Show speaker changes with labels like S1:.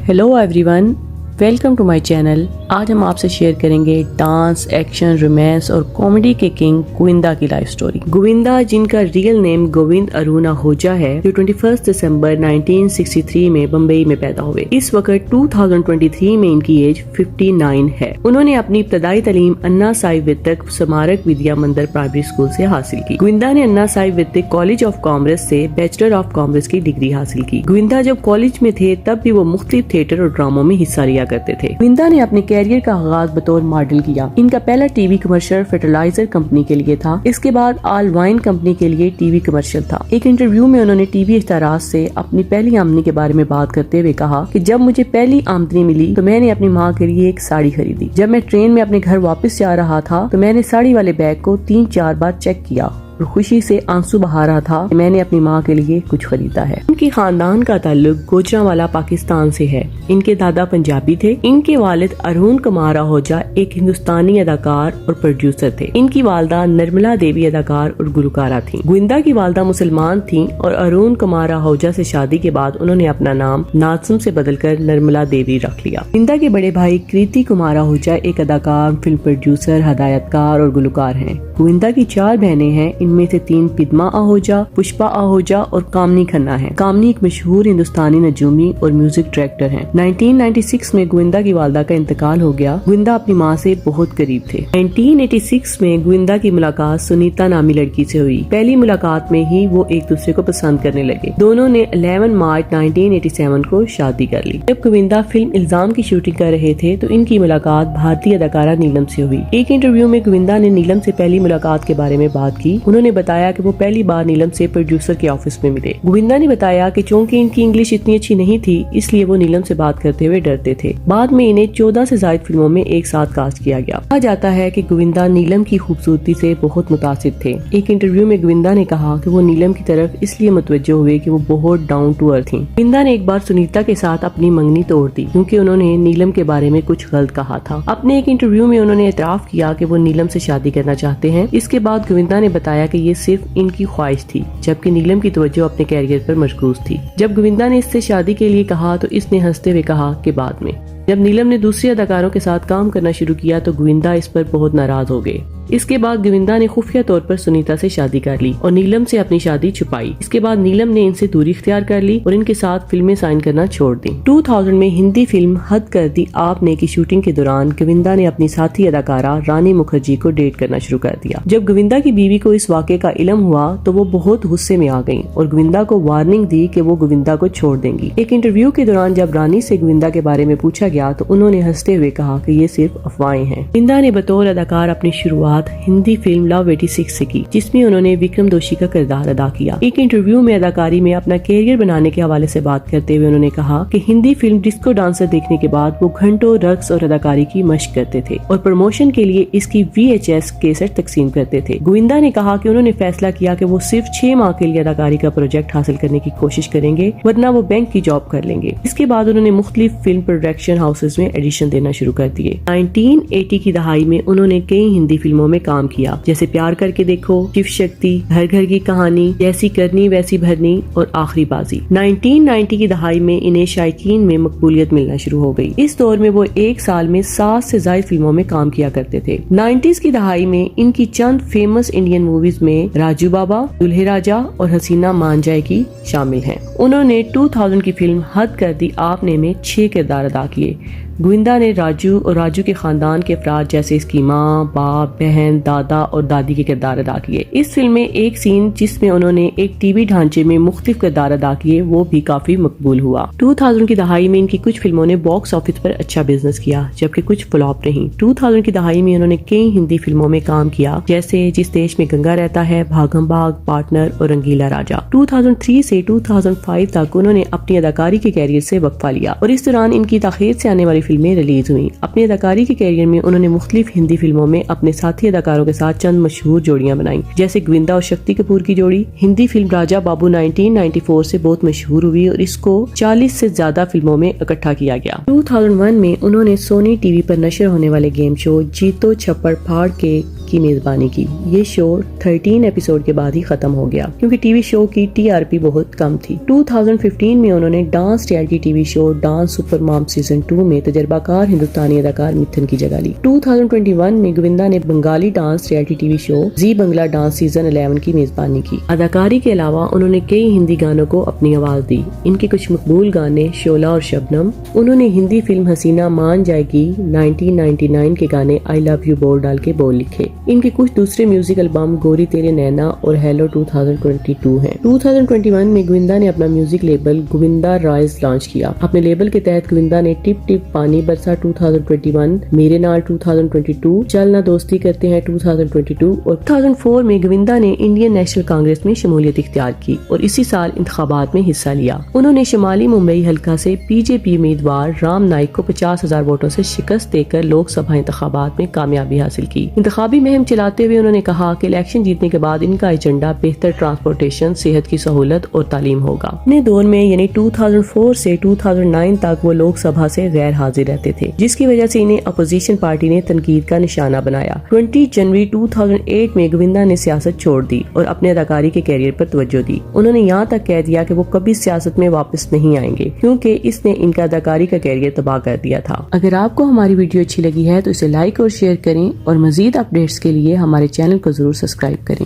S1: Hello everyone, welcome to my channel. आज हम आपसे शेयर करेंगे डांस, एक्शन, रोमांस और कॉमेडी के किंग गोविंदा की लाइफ स्टोरी। गोविंदा, जिनका रियल नेम गोविंद अरुण आहूजा है, जो 21 दिसंबर 1963 में बम्बई में पैदा हुए। इस वक्त 2023 में इनकी एज 59 है। उन्होंने अपनी इब्तदाई तालीम अन्ना साई विद्यक स्मारक विद्या मंदिर प्राइमरी स्कूल से हासिल की। गोविंदा ने अन्ना साई विद्यक कॉलेज ऑफ कॉमर्स से बैचलर ऑफ कॉमर्स की डिग्री हासिल की। गोविंदा जब कॉलेज में थे तब भी वो मुख्तलिफ थिएटर और ड्रामों में हिस्सा लिया करते थे। गोविंदा ने अपने कैरियर का आगाज बतौर मॉडल किया। इनका पहला टीवी कमर्शियल फर्टिलाइजर कंपनी के लिए था। इसके बाद ऑल वाइन कंपनी के लिए टीवी कमर्शियल था। एक इंटरव्यू में उन्होंने टीवी इश्तहारात से अपनी पहली आमदनी के बारे में बात करते हुए कहा कि जब मुझे पहली आमदनी मिली तो मैंने अपनी माँ के लिए एक साड़ी खरीदी। जब मैं ट्रेन में अपने घर वापस जा रहा था तो मैंने साड़ी वाले बैग को 3-4 बार चेक किया और खुशी से आंसू बहा रहा था कि मैंने अपनी माँ के लिए कुछ खरीदा है। इनके खानदान का ताल्लुक गुजरांवाला पाकिस्तान से है। इनके दादा पंजाबी थे। इनके वालिद अरुण कुमार आहूजा एक हिंदुस्तानी अदाकार और प्रोड्यूसर थे। इनकी वालदा निर्मला देवी अदाकार और गुलकारा थी। गोविंदा की वालदा मुसलमान थी और अरुण कुमार आहूजा से शादी के बाद उन्होंने अपना नाम नाज़िम से बदलकर निर्मला देवी रख लिया। गोविंदा के बड़े भाई कृति कुमार आहूजा एक अदाकार, फिल्म प्रोड्यूसर, हदायतकार और गुलकार हैं। गोविंदा की 4 बहनें हैं। इनमें से 3 पद्मा आहूजा, पुष्पा आहूजा और कामनी खन्ना है। कामनी एक मशहूर हिंदुस्तानी नजूमी और म्यूजिक डायरेक्टर हैं। 1996 में गोविंदा की वालदा का इंतकाल हो गया। गोविंदा अपनी माँ से बहुत करीब थे। 1986 में गोविंदा की मुलाकात सुनीता नामी लड़की से हुई। पहली मुलाकात में ही वो एक दूसरे को पसंद करने लगे। दोनों ने 11 मार्च 1987 को शादी कर ली। जब गोविंदा फिल्म इल्जाम की शूटिंग कर रहे थे तो इनकी मुलाकात भारतीय अदाकारा नीलम से हुई। एक इंटरव्यू में गोविंदा ने नीलम से पहली मुलाकात के बारे में बात की। उन्होंने बताया कि वो पहली बार नीलम से प्रोड्यूसर के ऑफिस में मिले। गोविंदा ने बताया कि चूंकि इनकी इंग्लिश इतनी अच्छी नहीं थी इसलिए वो नीलम से बात करते हुए डरते थे। बाद में इन्हें 14 से ज्यादा फिल्मों में एक साथ कास्ट किया गया। कहा जाता है कि गोविंदा नीलम की खूबसूरती से बहुत मुतासिर थे। एक इंटरव्यू में गोविंदा ने कहा कि वो नीलम की तरफ इसलिए मुतवज्जो हुए कि वो बहुत डाउन टू अर्थ थी। गोविंदा ने एक बार सुनीता के साथ अपनी मंगनी तोड़ दी क्योंकि उन्होंने नीलम के बारे में कुछ गलत कहा था। अपने एक इंटरव्यू में उन्होंने एतराफ किया कि वो नीलम से शादी करना चाहते हैं। इसके बाद गोविंदा ने बताया कि ये सिर्फ इनकी ख्वाहिश थी, जबकि नीलम की तवज्जो अपने कैरियर पर मरकूज थी। जब गोविंदा ने इससे शादी के लिए कहा तो इसने हंसते हुए कहा कि बाद में। जब नीलम ने दूसरे अदाकारों के साथ काम करना शुरू किया तो गोविंदा इस पर बहुत नाराज हो गए। इसके बाद गोविंदा ने खुफिया तौर पर सुनीता से शादी कर ली और नीलम से अपनी शादी छुपाई। इसके बाद नीलम ने इनसे दूरी इख्तियार कर ली और इनके साथ फिल्में साइन करना छोड़ दी। 2000 में हिंदी फिल्म हद कर दी आपने की शूटिंग के दौरान गोविंदा ने अपनी साथी अदाकारा रानी मुखर्जी को डेट करना शुरू कर दिया। जब गोविंदा की बीवी को इस वाक़े का इल्म हुआ तो वो बहुत गुस्से में आ गयी और गोविंदा को वार्निंग दी कि वो गोविंदा को छोड़ देंगी। एक इंटरव्यू के दौरान जब रानी से गोविंदा के बारे में पूछा गया तो उन्होंने हंसते हुए कहा कि ये सिर्फ अफवाहें हैं। गोविंदा ने बतौर अदाकार अपनी शुरुआत हिंदी फिल्म लव 86 से की, जिसमें उन्होंने विक्रम दोषी का किरदार अदा किया। एक इंटरव्यू में अदाकारी में अपना कैरियर बनाने के हवाले से बात करते हुए उन्होंने कहा कि हिंदी फिल्म डिस्को डांसर देखने के बाद वो घंटों रक्स और अदाकारी की मशक करते थे और प्रमोशन के लिए इसकी VHS कैसेट तकसीम करते थे। गोविंदा ने कहा कि उन्होंने फैसला किया कि वो सिर्फ 6 माह के लिए अदाकारी का प्रोजेक्ट हासिल करने की कोशिश करेंगे, वरना वो बैंक की जॉब कर लेंगे। इसके बाद उन्होंने मुख्तलिफ फिल्म प्रोडक्शन हाउसेज में एडिशन देना शुरू कर दिए। 1980 की दहाई में उन्होंने कई हिंदी फिल्मों में काम किया, जैसे प्यार करके देखो, शिव शक्ति, घर घर की कहानी, जैसी करनी वैसी भरनी और आखिरी बाजी। 1990 की दहाई में इन्हें शायकीन में मकबूलियत मिलना शुरू हो गई। इस दौर में वो एक साल में 7 से ज्यादा फिल्मों में काम किया करते थे। 90s की दहाई में इनकी चंद फेमस इंडियन मूवीज में राजू बाबा, दुल्हे राजा और हसीना मान जाएगी शामिल हैं। उन्होंने 2000 की फिल्म हद कर दी आपने में 6 किरदार अदा किए। गोविंदा ने राजू और राजू के खानदान के अफराद जैसे इसकी माँ, बाप, बहन, दादा और दादी के किरदार अदा किए। इस फिल्म में एक सीन जिसमें उन्होंने एक टीवी ढांचे में मुख्तलिफ किरदार अदा किए वो भी काफी मकबूल हुआ। 2000 की दहाई में इनकी कुछ फिल्मों ने बॉक्स ऑफिस पर अच्छा बिजनेस किया, जबकि कुछ फ्लॉप रही। 2000 की दहाई में उन्होंने कई हिंदी फिल्मों में काम किया, जैसे जिस देश में गंगा रहता है, भागम भाग, पार्टनर और रंगीला राजा। 2003 से 2005 तक उन्होंने अपनी अदाकारी के कैरियर से वक्फा लिया और इस दौरान इनकी ताखीर से आने वाली फिल्में रिलीज हुई। अपनी अदाकारी के कैरियर में उन्होंने मुख्तलिफ हिंदी फिल्मों में अपने साथी अदाकारों के साथ चंद मशहूर जोड़ियां बनाई, जैसे गोविंदा और शक्ति कपूर की जोड़ी। हिंदी फिल्म राजा बाबू 1994 से बहुत मशहूर हुई और इसको 40 से ज्यादा फिल्मों में इकट्ठा किया गया। 2001 में उन्होंने सोनी टीवी पर नशर होने वाले गेम शो जीतो छप्पड़ फाड़ के की मेजबानी की। ये शो 13 एपिसोड के बाद ही खत्म हो गया क्योंकि टीवी शो की TRP बहुत कम थी। 2015 में उन्होंने dance reality TV show dance super mom season 2 में तजर्बाकार हिंदुस्तानी अदाकार मिथुन की जगह ली। 2021 में गोविंदा ने Bengali dance reality TV show Zee Bangla dance season 11 की मेजबानी की। अदाकारी के अलावा उन्होंने कई हिंदी गानों को अपनी आवाज दी। इनके कुछ मकबूल गाने शोला और शबनम। उन्होंने हिंदी फिल्म हसीना मान जाएगी 1999 के गाने आई लव यू बोल डाल के बोल लिखे। इनके कुछ दूसरे म्यूजिक एल्बम गोरी तेरे नैना और हेलो 2022 हैं। 2021 में गोविंदा ने अपना music label Govinda rise launch किया। अपने लेबल के तहत गोविंदा ने टिप टिप पानी बरसा 2021, मेरे नाल 2022, चल ना दोस्ती करते हैं 2022 और 2004 में गोविंदा ने इंडियन नेशनल कांग्रेस में शमूलियत इख्तियार की और इसी साल इंतखाबात में हिस्सा लिया। उन्होंने शुमाली मुंबई हल्का से बीजेपी उम्मीदवार राम नाइक को 50,000 वोटों से शिकस्त देकर लोकसभा इंतखाबात में कामयाबी हासिल की। इंतखाबी मुहिम चलाते हुए उन्होंने कहा कि इलेक्शन जीतने के बाद इनका एजेंडा बेहतर ट्रांसपोर्टेशन, सेहत की सहूलत और तालीम होगा। अपने दौर में यानी 2004 से 2009 तक वो लोकसभा से गैर हाजिर रहते थे, जिसकी वजह से इन्हें अपोजिशन पार्टी ने तनकीद का निशाना बनाया। 20 जनवरी 2008 में गोविंदा ने सियासत छोड़ दी और अपने अदाकारी के कैरियर पर तवज्जो दी। उन्होंने यहाँ तक कह दिया कि वो कभी सियासत में वापस नहीं आएंगे क्योंकि इसने इनका अदाकारी का कैरियर तबाह कर दिया था। अगर आपको हमारी वीडियो अच्छी लगी है तो इसे लाइक और शेयर करें और मजीद अपडेट्स के लिए हमारे चैनल को जरूर सब्सक्राइब करें।